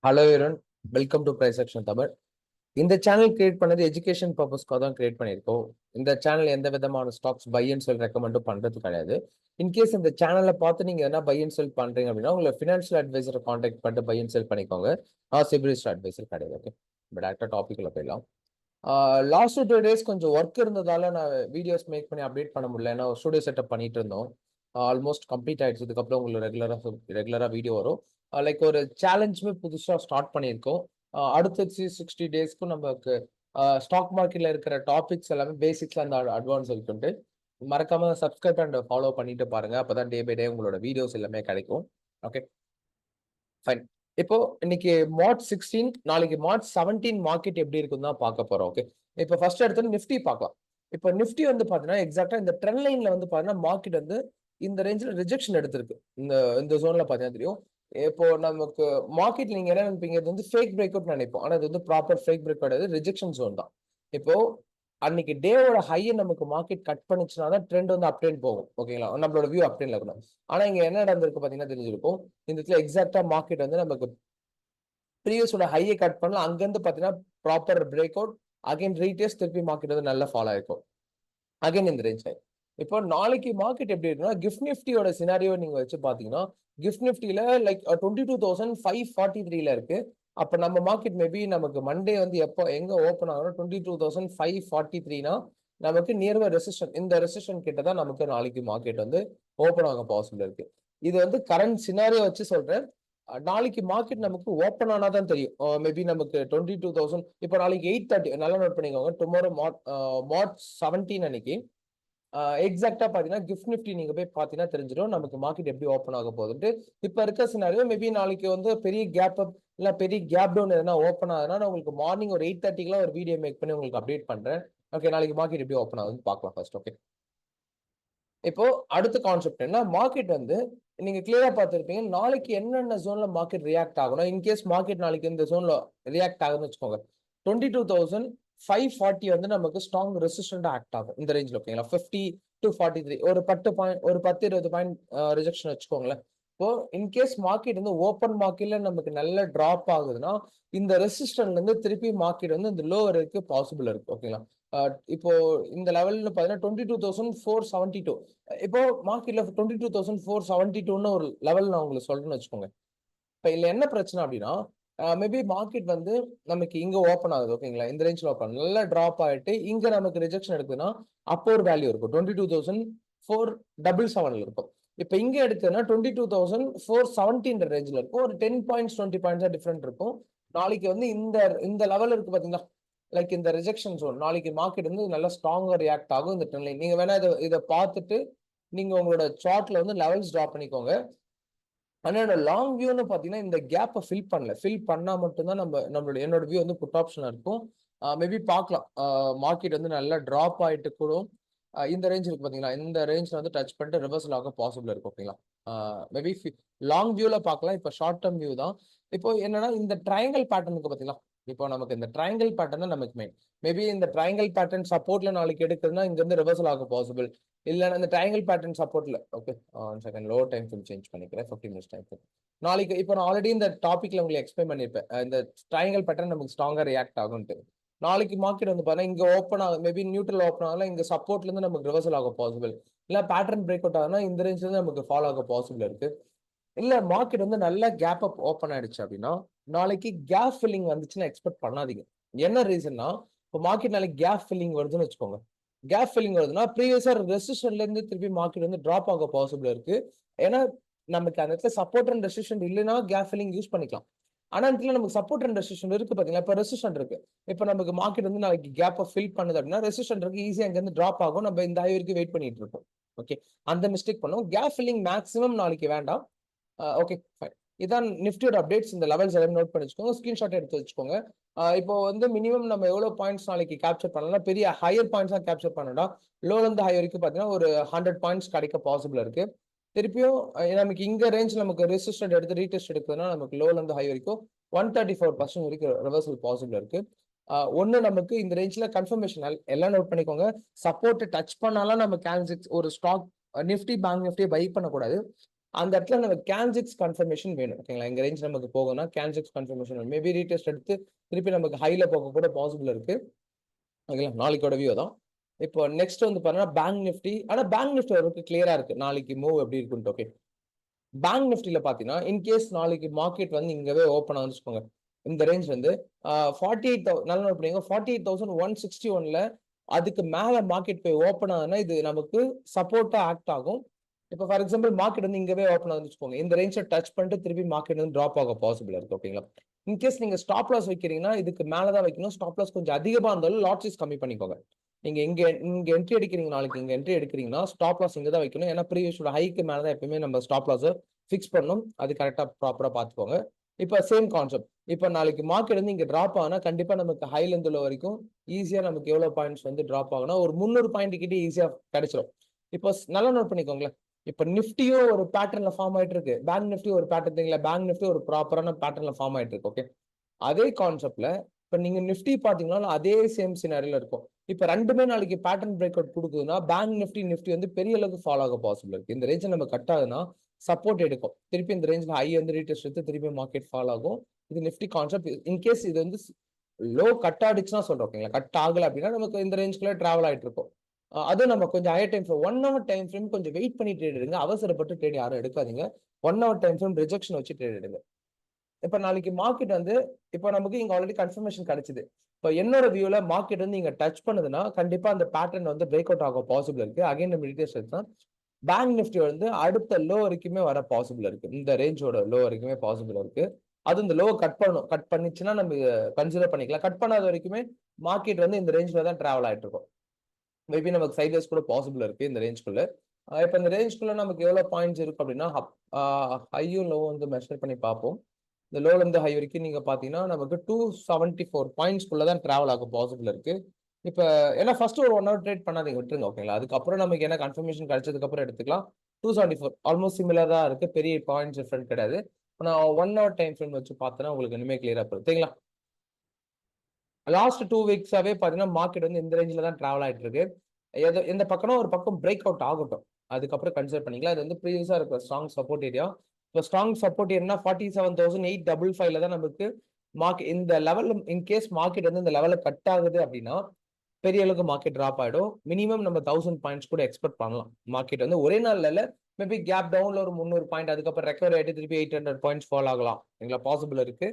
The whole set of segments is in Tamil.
Hello everyone, welcome to price section Tamil. இந்த சேனல் கிரியேட் பண்ணது எஜுகேஷன் பர்பஸ்க்காக தான் கிரியேட் பண்ணியிருக்கோம். இந்த சேனல் எந்த விதமான ஸ்டாக்ஸ் பை அண்ட் செல் ரெக்கமெண்டும் பண்றது கிடையாது. இன்கேஸ் இந்த சேனலை பார்த்து நீங்க என்ன பை அண்ட் செல் பண்றீங்க அப்படின்னா உங்களை ஃபினான்ஷியல் அட்வைசரை கான்டாக்ட் பண்ணிட்டு பை அண்ட் செல் பண்ணிக்கோங்க. சிபிலிஸ்ட் அட்வைசர் கிடையாது. ஓகே, இப்போ டேரக்டா டாபிக்ல போயிடலாம். லாஸ்ட் 2 days கொஞ்சம் ஒர்க் இருந்ததால நான் வீடியோஸ் மேக் பண்ணி அப்டேட் பண்ண முடியல. ஏன்னா ஸ்டூடியோ செட்டப் பண்ணிட்டு இருந்தோம். ஆல்மோஸ்ட் கம்ப்ளீட் ஆயிடுச்சு. இதுக்கப்புறம் உங்களுக்கு ரெகுலரா வீடியோ வரும். லைக் ஒரு சேலஞ்சுமே புதுசா ஸ்டார்ட் பண்ணியிருக்கோம். அடுத்த 60 டேஸ்க்கும் நமக்கு ஸ்டாக் மார்க்கெட்ல இருக்கிற டாபிக்ஸ் எல்லாமே பேசிக்ஸ்ல அந்த அட்வான்ஸ் இருக்குன்ட்டு மறக்காம சப்ஸ்கிரைப் அண்ட் ஃபாலோ பண்ணிட்டு பாருங்க. அப்பதான் டே பை டே உங்களோட வீடியோஸ் எல்லாமே கிடைக்கும். Okay fine. இப்போ இன்னைக்கு மார்ச் 16, நாளைக்கு மார்ச் 17 மார்க்கெட் எப்படி இருக்குன்னு தான் பார்க்க போறோம். ஓகே, இப்போ ஃபர்ஸ்ட் எடுத்து நிஃப்டி பார்க்கலாம். இப்போ நிஃப்டி வந்து பாத்தீங்கன்னா எக்ஸாக்டா இந்த ட்ரெண்ட் லைன்ல வந்து பாத்தீங்கன்னா மார்க்கெட் வந்து இந்த ரேஞ்சில் ரிஜெக்ஷன் எடுத்திருக்கு. இந்த ஜோன்ல பாத்தீங்கன்னா தெரியும். இப்போ நமக்கு மார்க்கெட் நீங்க என்ன நினைப்பீங்க, இது வந்து ஃபேக் பிரேக் அவுட் நினைப்போம். ஆனா இது வந்து proper fake break out, rejection zone தான். இப்போ அன்னைக்கு டேவோட ஹையை நமக்கு மார்க்கெட் கட் பண்ணுச்சுன்னா தான் ட்ரெண்ட் வந்து அப் ட்ரெண்ட் போகும். ஓகேங்களா, நம்மளோட வியூ அப் ட்ரெண்ட்ல இருக்கணும். ஆனா இங்க என்ன நடந்திருக்கு பாத்தீங்கன்னா தெரிஞ்சிருக்கும். இந்த இடத்துல எக்ஸாக்டா மார்க்கெட் வந்து நமக்கு ப்ரீவியஸோட ஹையை கட் பண்ணலாம். அங்கிருந்து பாத்தீங்கன்னா ப்ராப்பர் பிரேக் அவுட் அகைன் ரீடேஸ் திருப்பி மார்க்கெட் வந்து நல்லா ஃபாலோ ஆயிருக்கும் அகைன் இந்த ரேஞ்ச். இப்போ நாளைக்கு மார்க்கெட் எப்படி இருக்குன்னா கிஃப்ட் நிஃப்டியோட சினாரியோ நீங்க வச்சு பாத்தீங்கன்னா கிஃப்ட் நிஃப்டில லைக் 22,543 இருக்கு. அப்ப நம்ம மார்க்கெட் மேபி நமக்கு மண்டே வந்து எப்போ எங்க ஓப்பன் ஆகும் 22,543னா நமக்கு நியர்பை ரெசிஸ்டன், இந்த ரெசிஸ்டன் கிட்ட தான் நமக்கு நாளைக்கு மார்க்கெட் வந்து ஓப்பன் ஆக பாசிபிள் இருக்கு. இது வந்து கரண்ட் சினாரியோ வச்சு சொல்றேன். நாளைக்கு மார்க்கெட் நமக்கு ஓப்பன் ஆனா தான் தெரியும். மேபி நமக்கு 22,000 இப்போ நாளைக்கு 8:30 நல்லா நோட் பண்ணிக்கோங்க. டுமாரோ மார்ச் 17 அன்னைக்கு எக்ஸாக்டா பாத்தீங்கன்னா கிஃப்ட் நிஃப்டி நீங்க போய் பாத்தீங்கன்னா தெரிஞ்சிடும் நமக்கு மார்க்கெட் எப்படி ஓப்பன் ஆக போகுதுட்டு. இப்ப இருக்க சினாரியோ மேபி நாளைக்கு வந்து பெரிய கேப் அப் இல்ல பெரிய கேப் டவுன் எதனா ஓப்பன் ஆகுதுன்னா நான் உங்களுக்கு மார்னிங் ஒரு 8:30க்குலாம் ஒரு வீடியோ மேக் பண்ணி உங்களுக்கு அப்டேட் பண்றேன். ஓகே, நாளைக்கு மார்க்கெட் எப்படி ஓப்பன் ஆகுதுன்னு பார்க்கலாம் ஃபர்ஸ்ட். ஓகே, இப்போ அடுத்த கான்செப்ட் என்ன, மார்க்கெட் வந்து நீங்க கிளியரா பார்த்துருப்பீங்க நாளைக்கு என்னென்ன ஜோன்ல மார்க்கெட் ரியாக்ட் ஆகணும். இன்கேஸ் மார்க்கெட் நாளைக்கு இந்த ஜோன்ல ரியாக்ட் ஆகுதுன்னு வச்சுக்கோங்க, 22,540 வந்து நமக்கு ஸ்ட்ராங் ரெசிஸ்டன்டா ஆக்ட் ஆகும் இந்த ரேஞ்சில். ஓகேங்களா, 50 to 43 ஒரு 10-20 பாயிண்ட் ரிஜெக்ஷன் வச்சுக்கோங்களேன். இப்போ இன்கேஸ் மார்க்கெட் வந்து ஓப்பன் மார்க்கெட்ல நமக்கு நல்ல டிராப் ஆகுதுன்னா இந்த ரெசிஸ்டன்ட்ல இருந்து திருப்பி மார்க்கெட் வந்து இந்த லோவர் இருக்கு பாசிபிள் இருக்கு. ஓகேங்களா, இப்போ இந்த லெவல்ல பாத்தீங்கன்னா 22,472. இப்போ மார்க்கெட்ல 22,472 ஒரு லெவல் நான் உங்களுக்கு சொல்றேன்னு வச்சுக்கோங்க. இப்ப இதுல என்ன பிரச்சனை அப்படின்னா மேபி மார்க்கெட் வந்து நமக்கு இங்க ஓப்பன் ஆகுது. ஓகேங்களா, இந்த ரேஞ்சில் ஓப்பன் நல்லா டிராப் ஆயிட்டு இங்க நமக்கு ரிஜெக்ஷன் எடுக்குதுன்னா அப்போ ஒரு வேல்யூ இருக்கும் 22,477 இருக்கும். இப்ப இங்க எடுத்ததுன்னா 22,470 ரேஞ்சில் இருக்கும். ஒரு 10 பாயிண்ட்ஸ் 20 பாயிண்ட்ஸ் டிஃபரெண்ட் இருக்கும். நாளைக்கு வந்து இந்த லெவல் இருக்கு பாத்தீங்களா, லைக் இந்த ரிஜெக்ஷன் ஜோன், நாளைக்கு மார்க்கெட் வந்து நல்லா ஸ்ட்ராங்கா ரியாக்ட் ஆகும் இந்த ட்ரெண்ட் லைன். நீங்க வேணா இதை பார்த்துட்டு நீங்க உங்களோட சார்ட்ல வந்து லெவல்ஸ் டிரா பண்ணிக்கோங்க. ஆனா லாங் வியூன்னு பாத்தீங்கன்னா இந்த கேப்பை ஃபில் பண்ணா மட்டும்தான் என்னோட வியூ வந்து புட் ஆப்ஷனா இருக்கும். மேபி பார்க்கலாம் மார்க்கெட் வந்து நல்லா டிராப் ஆயிட்டு கூட இந்த ரேஞ்ச் இருக்கு பாத்தீங்களா, இந்த ரேஞ்ச்ல வந்து டச் பண்ணிட்டு ரிவர்சல் ஆக பாசிபிள் இருக்கும். ஓகேங்களா, மேபி லாங் வியூல பார்க்கலாம். இப்போ ஷார்ட் டர்ம் வியூ தான். இப்போ என்னன்னா இந்த ட்ரையாங்கிள் பேட்டர்னுக்கு பாத்தீங்களா, இப்போ நமக்கு இந்த ட்ரையாங்கிள் பேட்டர்ன் தான் நமக்கு மெயின். மேபி இந்த ட்ரையாங்கிள் பேட்டர்ன் சப்போர்ட்ல நாளைக்கு எடுக்குதுன்னா இங்க இருந்து ரிவர்சல் ஆக பாசிபிள். இல்ல இந்த ட்ரையாங்கிள் பேட்டர்ன் சப்போர்ட்ல okay second low time fill change பண்ணிக்கிறேன் 15 மினிட்ஸ் டைம் ஃபில். நாளைக்கு இப்போ நான் ஆல்ரெடி இந்த டாபிக்ல உங்களுக்கு எக்ஸ்பிளைன் பண்ணிருப்பேன் இந்த ட்ரையாங்கிள் பேட்டர்ன் நமக்கு ஸ்ட்ராங்கா ரியாக்ட் ஆகும்ட்டு. நாளைக்கு மார்க்கெட் வந்து பாத்தீங்கன்னா இங்க ஓப்பன் ஆகும், மேபி நியூட்ரல் ஓப்பன் ஆகலாம், இங்க சப்போர்ட்ல இருந்து நமக்கு ரிவர்சல் ஆக பாசிபிள். இல்ல பேட்டர்ன் பிரேக் அவுட் ஆகுதுன்னா இந்த ரேஞ்ச்ல இருந்து நமக்கு ஃபாலோ ஆக பாசிபிள் இருக்கு. இல்ல மார்க்கெட் வந்து நல்ல கேப் அப் ஓப்பன் ஆயிடுச்சு அப்படின்னா நாளைக்கு கேப் ஃபில்லிங் வந்துச்சுன்னா எக்ஸ்பெக்ட் பண்ணாதீங்க. என்ன ரீசன்னா, இப்போ மார்க்கெட் நாளைக்கு கேப் ஃபில்லிங் வருதுன்னு வச்சுக்கோங்க, கேப் ஃபில்லிங் வருதுன்னா ப்ரீவியஸா ரெசிஸ்டன்ட்ல இருந்து திருப்பி மார்க்கெட் வந்து டிராப் ஆக பாசிபிள் இருக்கு. ஏன்னா நமக்கு அந்த இடத்துல சப்போர்ட் அண்ட் ரெசிஸ்டன்ட் இல்லைன்னா கேப் ஃபில்லிங் யூஸ் பண்ணிக்கலாம். ஆனா இடத்துல நமக்கு சப்போர்ட் அண்ட் ரெசிஸ்டன்ட் இருக்கு பாத்தீங்களா, இப்போ ரெசிஸ்டன்ட் இருக்கு. இப்போ நமக்கு மார்க்கெட் வந்து நாளைக்கு கேப் ஃபில் பண்ணுது அப்படின்னா ரெசிஸ்டன்ட் இருக்கு, ஈஸியா அங்க இருந்து டிராப் ஆகும். நம்ம இந்த ஹை வரைக்கும் வெயிட் பண்ணிட்டு இருக்கோம். ஓகே, அந்த மிஸ்டேக் பண்ணும். கேப் ஃபில்லிங் மேக்ஸிமம் நாளைக்கு வேண்டாம். Okay fine. இதான் நிஃப்டியோட அப்டேட்ஸ். இந்த லெவல்ஸ் எல்லாம் நோட் பண்ணி வச்சுக்கோங்க, ஸ்கிரீன்ஷாட் எடுத்து வச்சுக்கோங்க. இப்போ வந்து மினிமம் நம்ம எவ்வளவு பாயிண்ட்ஸ் நாளைக்கு கேப்சர் பண்ணலாம், பெரிய ஹையர் பாயிண்ட்ஸ் தான் கேப்சர் பண்ணடா. லோல இருந்து ஹை வரைக்கும் பாத்தீங்கன்னா ஒரு 100 பாயிண்ட்ஸ் கிடைக்க பாசிபிள் இருக்கு. திருப்பியும் நமக்கு இங்க ரேஞ்ச் நமக்கு ரெசிஸ்டன்ட் எடுத்து ரீடெஸ்ட் எடுக்குதுன்னா நமக்கு லோல இருந்து ஹை வரைக்கும் 134% வரைக்கும் ரிவர்சல் பாசிபிள் இருக்கு. ஒன்னு நமக்கு இந்த ரேஞ்ச்ல கன்ஃபர்மேஷன் எல்லாம் நோட் பண்ணிக்கோங்க. சப்போர்ட் டச் பண்ணாலும் நம்ம கேண்டில்ஸ் ஒரு ஸ்டாக் நிஃப்டி பேங்க் நிஃப்டியை பை பண்ணக்கூடாது. அந்த இடத்துல நம்ம கேன்ஜெக்ஸ் கன்ஃபர்மேஷன் வேணும். ஓகேங்களா? எங்க ரேஞ்ச் நமக்கு போகும்னா கேன்ஜெக்ஸ் கன்ஃபர்மேஷன் வேணும். மேபி ரீடெஸ்ட் எடுத்து திருப்பி நமக்கு ஹைல போக கூட பாசிபிள் இருக்கு. ஓகேங்களா? நாளைக்கோட வியூ தான். இப்போ நெக்ஸ்ட் வந்து பாத்தீங்கன்னா பேங்க் நிஃப்டி. ஆனா பேங்க் நிஃப்டி வரைக்கும் கிளியரா இருக்கு. நாளைக்கு மூவ் எப்படி இருக்குன்னு. ஓகே. பேங்க் நிஃப்டில பாத்தீங்கன்னா இன்கேஸ் நாளைக்கு மார்க்கெட் வந்து இங்கவே ஓப்பன் ஆகுச்சுக்கோங்க. இந்த ரேஞ்ச் வந்து 48,000 நல்ல நோட் பண்ணிக்கோங்க. 48,161ல அதுக்கு மேல மார்க்கெட் போய் ஓப்பன் ஆகுதுன்னா இது நமக்கு சப்போர்ட்டா ஆக்ட் ஆகும். இப்போ ஃபார் எக்ஸாம்பிள் மார்க்கெட் வந்து இங்கவே ஓப்பன் ஆகுதுன்னு வச்சுக்கோங்க. இந்த ரேஞ்சை டச் பண்ணிட்டு திருப்பி மார்க்கெட் வந்து டிராப் ஆக பாசிபிள் இருக்கு. ஓகேங்களா? இன்கேஸ் நீங்க ஸ்டாப் லாஸ் வைக்கிறீங்கன்னா இதுக்கு மேலதான் வைக்கணும். ஸ்டாப் லாஸ் கொஞ்சம் அதிகமா இருந்தாலும் லாட் சைஸ் கம்மி பண்ணிக்கோங்க. நீங்க இங்க என்ட்ரி எடுக்கிறீங்க, நாளைக்கு இங்க என்ட்ரி எடுக்கிறீங்கன்னா ஸ்டாப் லாஸ் இங்க தான் வைக்கணும். ஏன்னா ப்ரீவியஸோட ஹைக்கு மேலதான் எப்பவுமே நம்ம ஸ்டாப் லாஸ் ஃபிக்ஸ் பண்ணணும். அது கரெக்டா ப்ராப்பரா பாத்துக்கோங்க. இப்ப சேம் கான்செப்ட். இப்ப நாளைக்கு மார்க்கெட் வந்து இங்க டிராப் ஆகுனா கண்டிப்பா நமக்கு ஹைல இருந்து லோ வரைக்கும் ஈஸியா நமக்கு எவ்வளவு பாயிண்ட்ஸ் வந்து டிராப் ஆகுனா ஒரு 300 பாயிண்ட் கிட்ட ஈஸியா கிடைச்சிடும். இப்போ நல்லா நோட் பண்ணிக்கோங்களேன். இப்ப நிஃப்டியும் ஒரு பேட்டர்ன்ல ஃபார்ம் ஆயிட்டு இருக்கு. பேங்க் நிஃப்டி ஒரு பேட்டர்ன், பேங்க் நிஃப்டி ஒரு ப்ராப்பரான பேட்டர்ன்ல ஃபார்ம் ஆயிட்டு இருக்கு. ஓகே. அதே கான்செப்ட்ல இப்ப நீங்க நிஃப்டி பாத்தீங்கன்னா அதே சேம் சினாரியில இருக்கும். இப்ப ரெண்டுமே நாளைக்கு பேட்டர்ன் பிரேக் அவுட் கொடுக்குதுன்னா பேங்க் நிஃப்டி வந்து பெரிய அளவுக்கு ஃபாலோ ஆக பாசிபிள் இருக்கு. இந்த ரேஞ்ச் நம்ம கட் ஆகுதுன்னா சப்போர்ட் எடுக்கும். திருப்பி இந்த ரேஞ்ச்ல ஹை வந்து ரீடெஸ்ட் எடுத்து திருப்பி மார்க்கெட் ஃபாலோ ஆகும். இது நிஃப்டி கான்செப்ட். இன்கேஸ் இது வந்து லோ கட் ஆடிச்சுன்னா சொல்றோம். ஓகேங்களா? கட் ஆகல அப்படின்னா நமக்கு இந்த ரேஞ்சுக்குள்ள டிராவல் ஆயிட்டு இருக்கும். அதுவும் நம்ம கொஞ்சம் higher time frame 1 hour time frame கொஞ்சம் வெயிட் பண்ணி ட்ரேட் எடுங்க. அவசரப்பட்டு ட்ரேட் யாரும் எடுக்காதீங்க. 1 ஹவர் டைம் ஃப்ரேம் ரிஜெக்ஷன் வச்சு ட்ரேட் எடுங்க. இப்ப நாளைக்கு மார்க்கெட் வந்து இப்ப நமக்கு இங்க ஆல்ரெடி கன்ஃபர்மேஷன் கிடைச்சது. இப்ப என்னோட வியூல மார்க்கெட் வந்து இங்க டச் பண்ணுதுன்னா கண்டிப்பா அந்த பேட்டர்ன் வந்து பிரேக் அவுட் ஆக பாசிபிள் இருக்கு. அகைன் நம்ம டீடைல்ஸ் எடுத்தா பேங்க் நிஃப்டி வந்து அடுத்த லோ வரைக்குமே வர பாசிபிள் இருக்கு. இந்த ரேஞ்சோட லோ வரைக்குமே பாசிபிள் இருக்கு. அது இந்த லோ கட் பண்ணணும். கட் பண்ணிச்சுன்னா நம்ம கன்சிடர் பண்ணிக்கலாம். கட் பண்ணாத வரைக்குமே மார்க்கெட் வந்து இந்த ரேஞ்ச்ல தான் டிராவல் ஆயிட்டு இருக்கும். மேபி நமக்கு சைட்வேஸ் கூட பாசிபிள் இருக்கு இந்த ரேஞ்ச்குள்ள. இப்ப இந்த ரேஞ்ச்குள்ள நமக்கு எவ்வளவு பாயிண்ட்ஸ் இருக்கு அப்படின்னா ஹையும் லோ வந்து மெஷர் பண்ணி பார்ப்போம். இந்த லோல இருந்து ஹை வரைக்கும் நீங்க பாத்தீங்கன்னா நமக்கு 274 பாயிண்ட்ஸ்குள்ள தான் டிராவல் ஆக பாசிபிள் இருக்கு. இப்ப ஏன்னா ஃபர்ஸ்ட் ஒரு 1 ஹவர் ட்ரேட் பண்ணாதீங்க, விட்டுருங்க. ஓகேங்களா? அதுக்கப்புறம் நமக்கு என்ன கன்ஃபர்மேஷன் கிடைச்சதுக்கு அப்புறம் எடுத்துக்கலாம். 274 ஆல்மோஸ்ட் சிமிலர் தான் இருக்கு. பெரிய பாயிண்ட்ஸ் டிஃபரெண்ட் கிடையாது. நான் 1 ஹவர் டைம் ஃப்ரேம் வச்சு பார்த்தேன்னா உங்களுக்கு இனிமே கிளியரா போகும். சரிங்களா? லாஸ்ட் 2 வீக்ஸாவே பாத்தீங்கன்னா மார்க்கெட் வந்து இந்த ரேஞ்சில தான் டிராவல் ஆயிட்டு இருக்கு. எந்த பக்கம்னா ஒரு பக்கம் பிரேக் அவுட் ஆகட்டும். அதுக்கப்புறம் கன்சிடர் பண்ணிக்கலாம். இது வந்து ப்ரீவியஸா இருக்கிற ஸ்ட்ராங் சப்போர்ட் ஏரியா. இப்போ ஸ்ட்ராங் சப்போர்ட் ஏரியா 47,855ல தான் நமக்கு மார்க்கெட் இந்த லெவல்ல இன்கேஸ் மார்க்கெட் வந்து இந்த லெவல்ல கட் ஆகுது அப்படின்னா பெரிய அளவுக்கு மார்க்கெட் டிராப் ஆயிடும். மினிமம் நம்ம 1000 பாயிண்ட்ஸ் கூட எக்ஸ்பெக்ட் பண்ணலாம். மார்க்கெட் வந்து ஒரே நாள்ல இல்ல, மேபி கேப் டவுன்ல ஒரு 300 பாயிண்ட் அதுக்கப்புறம் ரெக்கவர் ஆயிட்டு திருப்பி 800 பாயிண்ட்ஸ் ஃபால் ஆகலாம். எங்களா பாசிபிள் இருக்கு.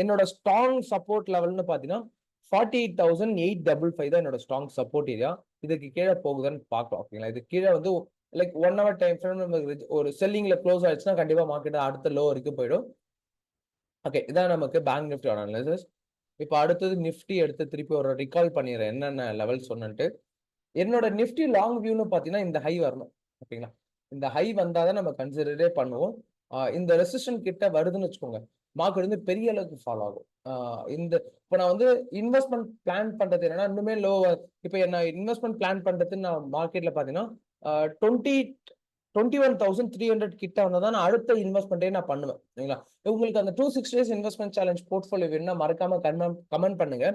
என்னோட ஸ்ட்ராங் சப்போர்ட் லெவல்னு பாத்தீங்கன்னா 48,855 தான் என்னோட ஸ்ட்ராங் சப்போர்ட் ஏரியா. இதுக்கு கீழே போகுதுன்னு பார்க்கலாம். ஓகேங்களா? இது கீழே வந்து லைக் 1 ஹவர் டைம் ஃப்ரேம் ஒரு செல்லிங்ல க்ளோஸ் ஆயிடுச்சுன்னா கண்டிப்பா மார்க்கெட் அடுத்த லோ வரைக்கும் போயிடும். ஓகே, இதான் நமக்கு பேங்க் நிஃப்டியோட அனாலிசிஸ். இப்போ அடுத்தது நிஃப்டி எடுத்து திருப்பி ஒரு ரிகால் பண்ணிடுறேன் என்னென்ன லெவல் சொன்னேன்ட்டு. என்னோட நிஃப்டி லாங் வியூன்னு பாத்தீங்கன்னா இந்த ஹை வரணும். ஓகேங்களா? இந்த ஹை வந்தாதான் நம்ம கன்சிடரே பண்ணுவோம். இந்த ரெசிஸ்டன் கிட்ட வருதுன்னு வச்சுக்கோங்க, மார்க்கெட் வந்து பெரிய அளவுக்கு ஃபாலோ ஆகும். இந்த இப்போ நான் வந்து இன்வெஸ்ட்மெண்ட் பிளான் பண்றது என்னன்னா இன்னுமே லோ. இப்போ என்ன இன்வெஸ்ட்மெண்ட் பிளான் பண்றது நான் மார்க்கெட்ல பாத்தீங்கன்னா 21,300 கிட்ட வந்தா நான் அடுத்த இன்வெஸ்ட்மெண்ட்டே நான் பண்ணுவேன். சரிங்களா? உங்களுக்கு அந்த 260 டேஸ் இன்வெஸ்ட்மெண்ட் சேலஞ்ச் போர்ட்ஃபோலியோ வேணும்னா மறக்காம கமெண்ட் பண்ணுங்க.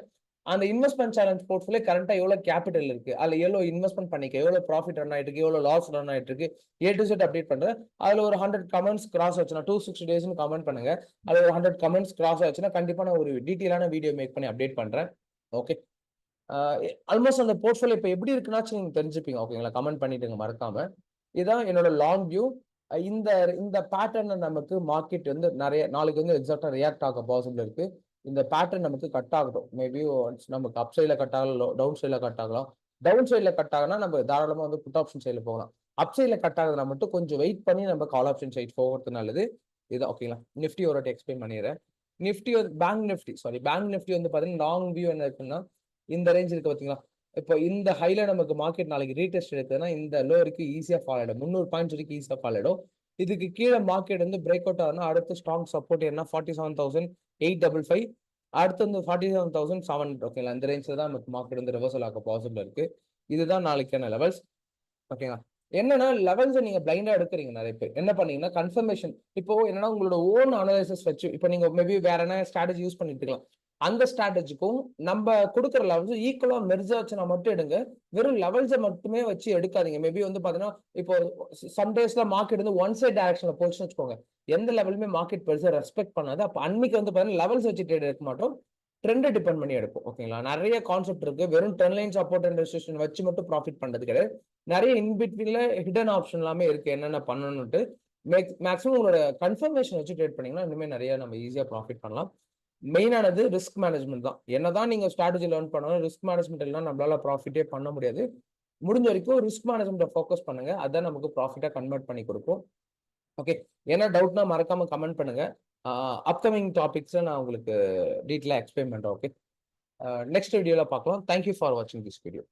அந்த இன்வெஸ்ட்மெண்ட் சேலஞ்ச் போர்ட்ஃபோலியோ கரண்டா எவ்வளவு கேபிட்டல் இருக்கு, அதுல எவ்வளவு இன்வெஸ்ட்மெண்ட் பண்ணிக்க, எவ்வளவு ப்ராஃபிட் ரன் ஆயிட்டு இருக்கு, எவ்வளவு லாஸ் ரன் ஆயிட்டு இருக்கு, A to Z அப்டேட் பண்றேன். அதுல ஒரு 100 கமெண்ட்ஸ் கிராஸ் ஆச்சுன்னா 260 டேஸ்னு கமெண்ட் பண்ணுங்க. அதுல ஒரு 100 கமெண்ட்ஸ் கிராஸ் ஆச்சுன்னா கண்டிப்பா நான் ஒரு டீடைலான வீடியோ மேக் பண்ணி அப்டேட் பண்றேன். ஓகே. ஆல்மோஸ்ட் அந்த போர்ட்ஃபோலியோ இப்ப எப்படி இருக்குன்னாச்சும் நீங்க தெரிஞ்சுப்பீங்க. ஓகேங்களா? கமெண்ட் பண்ணிட்டுங்க மறக்காம. இதான் என்னோட லாங் வியூ. இந்த இந்த பேட்டர்ன் நமக்கு மார்க்கெட் வந்து நிறைய நாளைக்கு வந்து எக்ஸாக்டா ரியாக்ட் ஆக பாசிபிள் இருக்கு. இந்த பேட்டர்ன் நமக்கு கட் ஆகட்டும். மேபி நமக்கு அப் சைட்ல கட் ஆகலாம், டவுன் சைட்ல கட் ஆகலாம். டவுன் சைட்ல கட் ஆகுனா நம்ம தாராளமா வந்து புட் ஆப்ஷன் சைட்ல போகலாம். அப் சைட்ல கட் ஆகுதுன்னா மட்டும் கொஞ்சம் வெயிட் பண்ணி நம்ம கால் ஆப்ஷன் சைட் போகிறது நல்லது. இது ஓகேங்களா? நிஃப்டி ஒரு வாட்டி எக்ஸ்பிளைன் பண்ணிடுறேன். நிஃப்டி வந்து பேங்க் நிஃப்டி வந்து பாத்தீங்கன்னா லாங் வியூ என்ன இருக்குன்னா இந்த ரேஞ்ச் இருக்கு பாத்தீங்களா? இப்போ இந்த ஹைல நமக்கு மார்க்கெட் நாளைக்கு ரீடெஸ்ட் எடுத்ததுன்னா இந்த லோ வரைக்கும் ஈஸியா ஃபால் ஆயிடும். 300 பாயிண்ட்ஸ் வரைக்கும் ஈஸியா ஃபால் ஆயிடும். இதுக்கு கீழே மார்க்கெட் வந்து பிரேக் அவுட் ஆகுதுன்னா அடுத்த ஸ்ட்ராங் சப்போர்ட் என்ன 47,855. அடுத்து வந்து 47,700. ஓகேங்களா? இந்த ரேஞ்ச்ல தான் நமக்கு மார்க்கெட் வந்து ரிவர்சல் ஆக பாசிபிள் இருக்கு. இதுதான் நாளைக்கான லெவல்ஸ். ஓகேங்களா? என்னன்னா லெவல்ஸ் நீங்க பிளைண்டா எடுக்கிறீங்க நிறைய பேர். என்ன பண்ணீங்கன்னா கன்ஃபர்மேஷன் இப்போ என்னன்னா உங்களோட ஓன் அனாலிசிஸ் வச்சு இப்போ நீங்க மேபி வேற என்ன ஸ்ட்ராட்டஜி யூஸ் பண்ணிட்டு இருக்கலாம். அந்த ஸ்ட்ராட்டஜிக்கும் நம்ம கொடுக்குற லெவல்ஸ் ஈக்குவலா மெர்ஜ் ஆச்சுன்னா மட்டும் எடுங்க. வெறும் லெவல்ஸை மட்டுமே வச்சு எடுக்காதீங்க. மேபி வந்து பாத்தீங்கன்னா இப்போ சம் டேஸ்ல மார்க்கெட் வந்து ஒன் சைட் டைரக்ஷன்ல போச்சுன்னு வச்சுக்கோங்க. எந்த லெவலுமே மார்க்கெட் பெருசா ரெஸ்பெக்ட் பண்ணாது. அப்ப அன்னைக்கு வந்து பாத்தீங்கன்னா லெவல்ஸ் வச்சு ட்ரேட் எடுக்க மாட்டோம். ட்ரெண்டை டிபெண்ட் பண்ணி எடுப்போம். ஓகேங்களா? நிறைய கான்செப்ட் இருக்கு. வெறும் trend line support and resistance வச்சு மட்டும் ப்ராஃபிட் பண்றது கிடையாது. நிறைய இன்பிட்வீன்ல ஹிடன் ஆப்ஷன் எல்லாமே இருக்கு என்னென்ன பண்ணணும்ட்டு. மேக்ஸிமம் உங்களோட கன்ஃபர்மேஷன் வச்சு ட்ரேட் பண்ணீங்கன்னா இன்னுமே நிறைய நம்ம ஈஸியா ப்ராஃபிட் பண்ணலாம். மெயினானது ரிஸ்க் மேனேஜ்மெண்ட் தான். என்னதான் நீங்க ஸ்ட்ராட்டஜி லேர்ன் பண்ணாலும் ரிஸ்க் மேனேஜ்மெண்ட் எல்லாம் நம்மளால ப்ராஃபிட்டே பண்ண முடியாது. முடிஞ்ச வரைக்கும் ரிஸ்க் மேனேஜ்மெண்ட்டை ஃபோக்கஸ் பண்ணுங்க. அதான் நமக்கு ப்ராஃபிட்டா கன்வெர்ட் பண்ணி கொடுக்கும். ஓகே. என்ன டவுட்னா மறக்காம கமெண்ட் பண்ணுங்க. அப்கமிங் டாபிக்ஸை நான் உங்களுக்கு டீட்டெயிலாக எக்ஸ்பிளைன் பண்றேன். ஓகே. நெக்ஸ்ட் வீடியோல பார்க்கலாம். தேங்க்யூ ஃபார் வாட்சிங் திஸ் வீடியோ.